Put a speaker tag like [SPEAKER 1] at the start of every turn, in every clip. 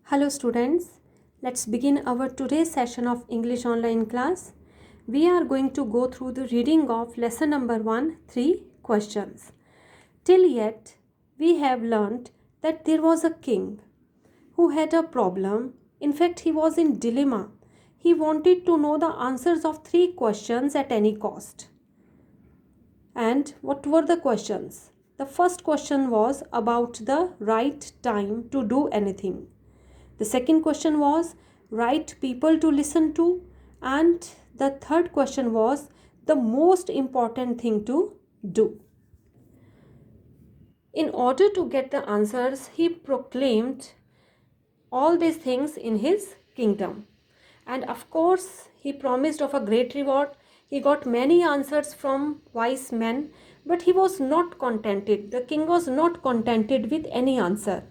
[SPEAKER 1] Hello students, let's begin our today's session of English online class. We are going to go through the reading of lesson number 1, 3 questions. Till yet, we have learnt that there was a king who had a problem. In fact, he was in dilemma. He wanted to know the answers of 3 questions at any cost. And what were the questions? The first question was about the right time to do anything. The second question was right people to listen to, and the third question was the most important thing to do. In order to get the answers, he proclaimed all these things in his kingdom. And of course, he promised of a great reward. He got many answers from wise men, but he was not contented. The king was not contented with any answer.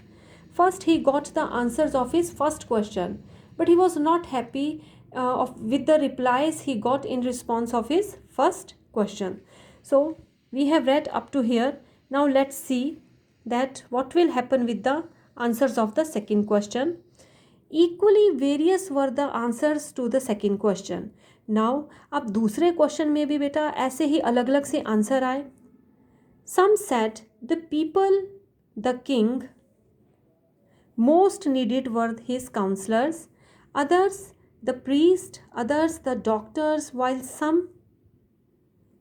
[SPEAKER 1] First, he got the answers of his first question, but he was not happy with the replies he got in response of his first question. So, we have read up to here. Now, let's see that what will happen with the answers of the second question. Equally various were the answers to the second question. Now, अब दूसरे question में भी बेटा ऐसे ही अलग अलग से answer आए. Some said the people, the king, most needed were his counselors, others the priest, others the doctors, while some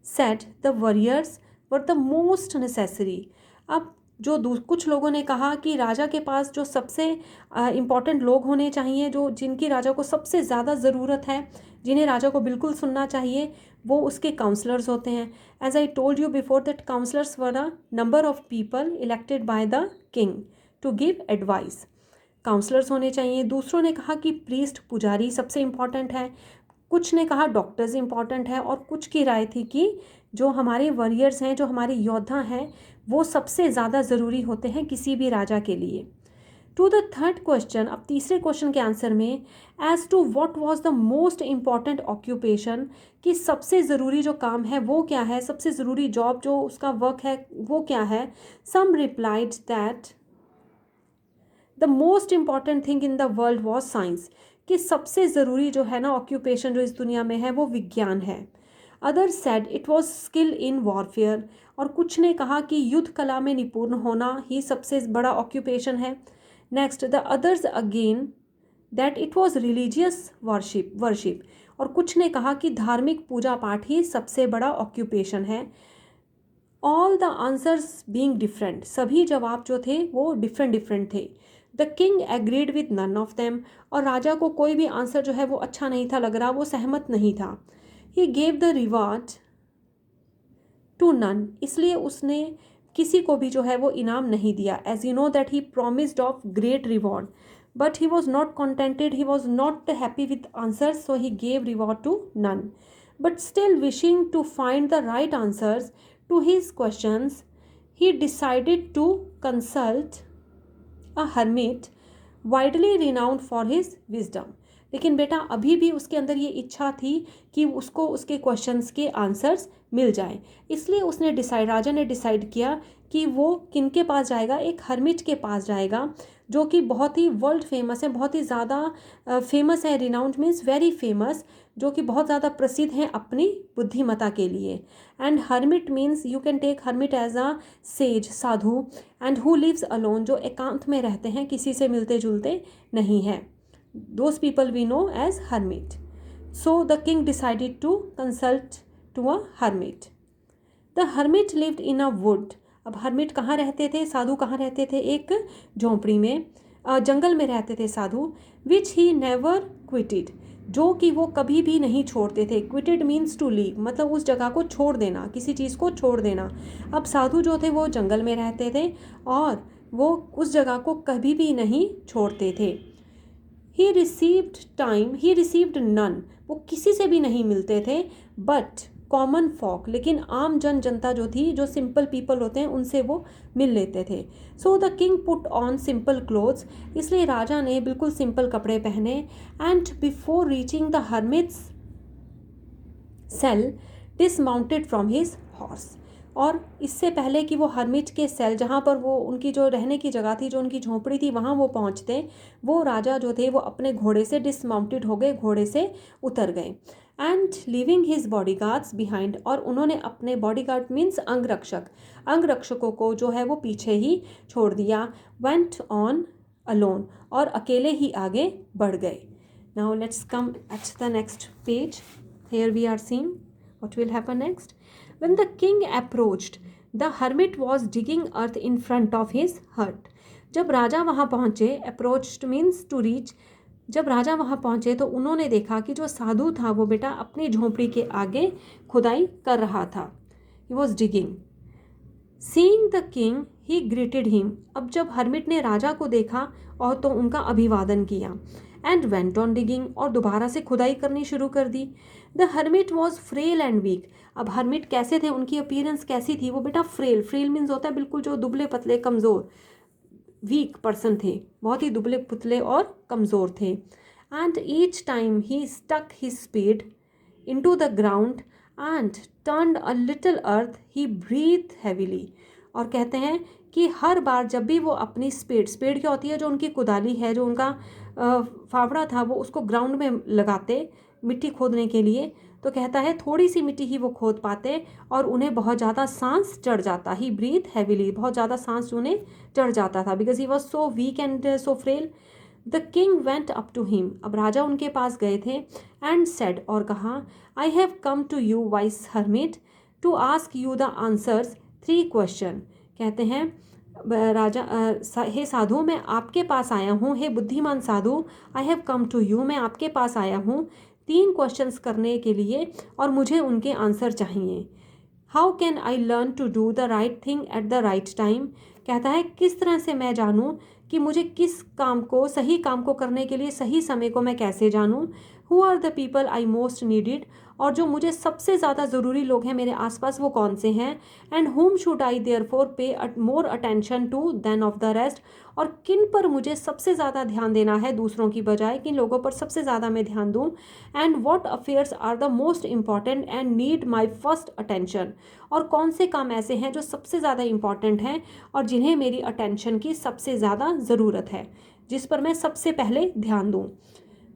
[SPEAKER 1] said the warriors were the most necessary. अब जो कुछ लोगों ने कहा कि राजा के पास जो सबसे इम्पॉर्टेंट लोग होने चाहिए, जो जिनकी राजा को सबसे ज़्यादा ज़रूरत है, जिन्हें राजा को बिल्कुल सुनना चाहिए, वो उसके काउंसलर्स होते हैं. As I told you before that counsellors were a number of people elected by the king to give advice. Counsellors होने चाहिए. दूसरों ने कहा कि प्रीस्ट पुजारी सबसे इम्पॉर्टेंट है. कुछ ने कहा डॉक्टर्स इम्पॉर्टेंट है, और कुछ की राय थी कि जो हमारे वॉरियर्स हैं, जो हमारे योद्धा हैं, वो सबसे ज़्यादा ज़रूरी होते हैं किसी भी राजा के लिए. टू द थर्ड क्वेश्चन, अब तीसरे क्वेश्चन के आंसर में, as to what was the most important occupation, कि सबसे ज़रूरी जो काम है वो क्या है, सबसे ज़रूरी जॉब जो उसका वर्क है वो क्या है. Some replied that the most important thing in the world was science, कि सबसे ज़रूरी जो है ना ऑक्यूपेशन जो इस दुनिया में है वो विज्ञान है. Others said it was skill in warfare, और कुछ ने कहा कि युद्ध कला में निपुण होना ही सबसे बड़ा ऑक्यूपेशन है. Next, the others again that it was religious worship, और कुछ ने कहा कि धार्मिक पूजा पाठ ही सबसे बड़ा ऑक्यूपेशन है. All the answers being different, सभी जवाब जो थे वो डिफरेंट थे. The king agreed with none of them, और राजा को कोई भी आंसर जो है वो अच्छा नहीं था लग रहा, वो सहमत नहीं था. He gave the reward to none, इसलिए उसने किसी को भी जो है वो इनाम नहीं दिया. As you know that he promised of great reward, but he was not contented, he was not happy with answers, so he gave reward to none. But still wishing to find the right answers to his questions, he decided to consult a hermit widely renowned for his wisdom. लेकिन बेटा अभी भी उसके अंदर ये इच्छा थी कि उसको उसके क्वेश्चंस के आंसर्स मिल जाएं, इसलिए उसने राजा ने डिसाइड किया कि वो किन के पास जाएगा, एक हर्मिट के पास जाएगा जो कि बहुत ही वर्ल्ड फेमस है, बहुत ही ज़्यादा फेमस है. रिनाउंड मीन्स वेरी फेमस, जो कि बहुत ज़्यादा प्रसिद्ध हैं अपनी बुद्धिमता के लिए. And hermit means you can take hermit as a sage, साधु, एंड हु लिव्स अलोन, जो एकांत में रहते हैं, किसी से मिलते जुलते नहीं हैं. Those people we know as hermit. So the king decided to consult to a hermit. The hermit lived in a wood. अब हर्मिट कहाँ रहते थे, साधु कहाँ रहते थे, एक झोंपड़ी में, जंगल में रहते थे साधु. विच ही नेवर क्विटेड, जो कि वो कभी भी नहीं छोड़ते थे. क्विटेड मीन्स टू लीव, मतलब उस जगह को छोड़ देना, किसी चीज़ को छोड़ देना. अब साधु जो थे वो जंगल में रहते थे और वो उस जगह को कभी भी नहीं छोड़ते थे. ही रिसीव्ड नन, वो किसी से भी नहीं मिलते थे. बट कॉमन फॉक, लेकिन आम जनता जो थी, जो सिंपल पीपल होते हैं, उनसे वो मिल लेते थे. So the king put on simple clothes, इसलिए राजा ने बिल्कुल सिंपल कपड़े पहने. And before reaching the hermit's cell dismounted from his horse, और इससे पहले कि वो हर्मिट के सेल, जहाँ पर वो उनकी जो रहने की जगह थी, जो उनकी झोंपड़ी थी, वहाँ वो पहुँचते, वो राजा जो थे वो अपने घोड़े से डिसमाउंटेड हो गए, घोड़े से उतर गए। And living his body guards behind, और उन्होंने अपने बॉडी गार्ड मीन्स अंगरक्षकों को जो है वो पीछे ही छोड़ दिया। वेंट ऑन अलोन, और अकेले ही आगे बढ़ गए। Now let's come at the next page. Here we are seeing what will happen next. When the king approached, the hermit was digging earth in front of his hut. जब राजा वहाँ पहुँचे, approached means to reach, जब राजा वहाँ पहुँचे तो उन्होंने देखा कि जो साधु था वो बेटा अपनी झोंपड़ी के आगे खुदाई कर रहा था। He was digging. Seeing the king, he greeted him. अब जब हर्मिट ने राजा को देखा और तो उनका अभिवादन किया। एंड वेंट ऑन डिगिंग, और दोबारा से खुदाई करनी शुरू कर दी। The hermit was frail and weak. अब हर्मिट कैसे थे, उनकी अपीयरेंस कैसी थी? वो बेटा फ्रेल मीन्स होता है बिल्कुल जो दुबले पतले कमज़ोर, वीक पर्सन थे, बहुत ही दुबले पुतले और कमज़ोर थे। And each time he stuck his spade in to the ground and turned a little earth he breathe heavily. और कहते हैं कि हर बार जब भी वो अपनी स्पेड क्या होती है, जो उनकी कुदाली है, जो उनका फावड़ा था, वो उसको ग्राउंड में लगाते मिट्टी खोदने के लिए, तो कहता है थोड़ी सी मिट्टी ही वो खोद पाते और उन्हें बहुत ज़्यादा सांस चढ़ जाता। ही ब्रीथ हैविली, बहुत ज़्यादा सांस उन्हें चढ़ जाता था, because he was so weak and so frail. The king went up to him, अब राजा उनके पास गए थे। एंड सेड, और कहा, I have come to you wise hermit to ask you the answers 3 question. कहते हैं राजा, हे साधु मैं आपके पास आया हूँ, हे बुद्धिमान साधु, I have come to you, मैं आपके पास आया हूँ 3 क्वेश्चंस करने के लिए और मुझे उनके आंसर चाहिए। How can I learn to do the right thing at the right time. कहता है किस तरह से मैं जानूँ कि मुझे किस काम को, सही काम को करने के लिए सही समय को मैं कैसे जानूँ। Who are the people I most needed, और जो मुझे सबसे ज़्यादा ज़रूरी लोग हैं मेरे आसपास वो कौन से हैं। एंड हुम should I therefore pay more attention to then of the rest, और किन पर मुझे सबसे ज़्यादा ध्यान देना है दूसरों की बजाय, किन लोगों पर सबसे ज़्यादा मैं ध्यान दूँ। And what affairs are the most important and need my first attention, और कौन से काम ऐसे हैं जो सबसे ज़्यादा इम्पॉर्टेंट हैं और जिन्हें मेरी अटेंशन की सबसे ज़्यादा ज़रूरत है, जिस पर मैं सबसे पहले ध्यान दूँ।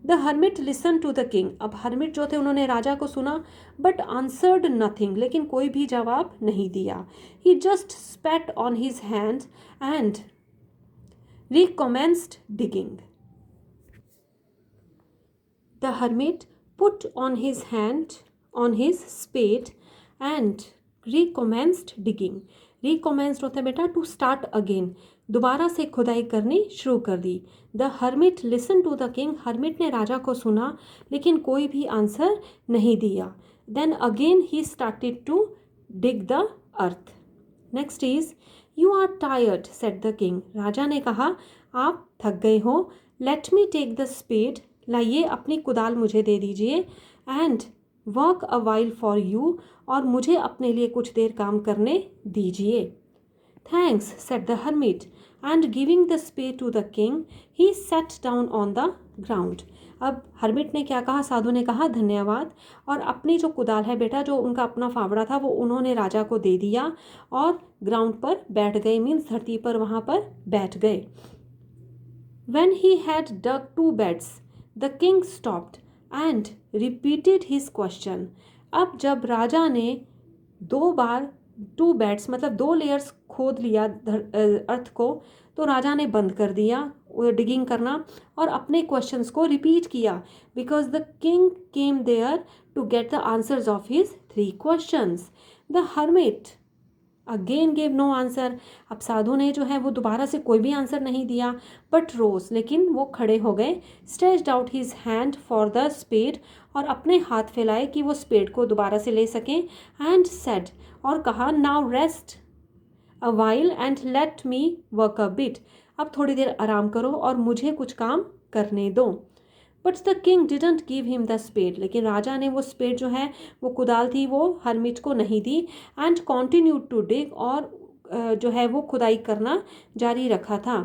[SPEAKER 1] The hermit listen to the king, अब हर्मिट जो थे उन्होंने राजा को सुना, बट आंसर्ड नथिंग, लेकिन कोई भी जवाब नहीं दिया। He just spat on his hand and recommenced digging. The hermit put on his hand on his spade and recommenced digging. Recommenced होता है बेटा टू स्टार्ट अगेन, दोबारा से खुदाई करनी शुरू कर दी। The hermit listen to the king, hermit ने राजा को सुना लेकिन कोई भी आंसर नहीं दिया। Then again he started to dig the earth. Next is you are tired said the king, राजा ने कहा आप थक गए हो। Let me take the spade, लाइए अपनी कुदाल मुझे दे दीजिए। And work a while for you, और मुझे अपने लिए कुछ देर काम करने दीजिए। Thanks said the hermit, and giving the spade to the king he sat down on the ground. अब हर्मिट ने क्या कहा, साधु ने कहा धन्यवाद, और अपनी जो कुदाल है बेटा, जो उनका अपना फावड़ा था, वो उन्होंने राजा को दे दिया और ग्राउंड पर बैठ गए, मीन्स धरती पर वहाँ पर बैठ गए। When he had dug 2 beds, the king stopped and repeated his question. अब जब राजा ने 2 बार 2 बेड्स मतलब 2 लेयर्स खोद लिया अर्थ को, तो राजा ने बंद कर दिया डिगिंग करना और अपने क्वेश्चंस को रिपीट किया, because the king came there to get the answers of his 3 questions. The hermit again gave no answer, अब साधु ने जो है वो दोबारा से कोई भी आंसर नहीं दिया, बट रोज, लेकिन वो खड़े हो गए। Stretched out his hand for the spade, और अपने हाथ फैलाए कि वो स्पेड को दोबारा से ले सकें। एंड सेड, और कहा, now rest a while and let me work a bit, अब थोड़ी देर आराम करो और मुझे कुछ काम करने दो। But the king didn't give him the spade, लेकिन राजा ने वो स्पेड जो है वो कुदाल थी वो हर्मिट को नहीं दी। एंड कॉन्टिन्यूड टू डिग, और जो है वो खुदाई करना जारी रखा था।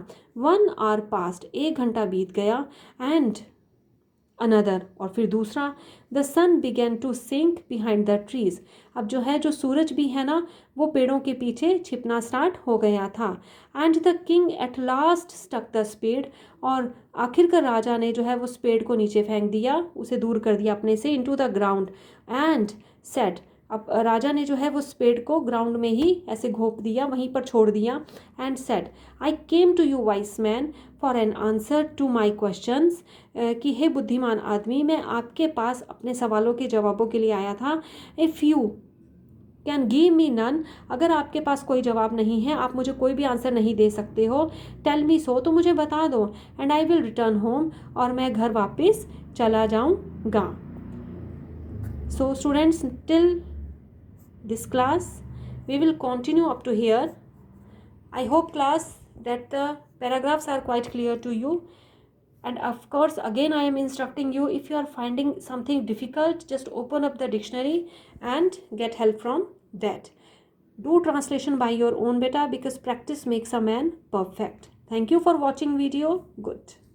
[SPEAKER 1] 1 hour पास्ट, 1 घंटा बीत गया। एंड another, और फिर दूसरा, the sun began to sink behind the trees. अब जो सूरज भी है ना वो पेड़ों के पीछे छिपना स्टार्ट हो गया था. And the king at last stuck the spade, और आखिरकार राजा ने जो है वो स्पेड को नीचे फेंक दिया, उसे दूर कर दिया अपने से, into the ground, and said, अब राजा ने जो है वो स्पेड को ग्राउंड में ही ऐसे घोंप दिया, वहीं पर छोड़ दिया. And said, I came to you wise man for an answer to my questions, कि हे बुद्धिमान आदमी, मैं आपके पास अपने सवालों के जवाबों के लिए आया था. If you can give me none, अगर आपके पास कोई जवाब नहीं है, आप मुझे कोई भी आंसर नहीं दे सकते हो, टेल मी सो, तो मुझे बता दो. And I will return home, और मैं घर वापस चला जाऊँगा. So students, till this class we will continue up to here. I hope class that the paragraphs are quite clear to you, and of course again I am instructing you, if you are finding something difficult, just open up the dictionary and get help from that. Do translation by your own beta, because practice makes a man perfect. Thank you for watching video. Good.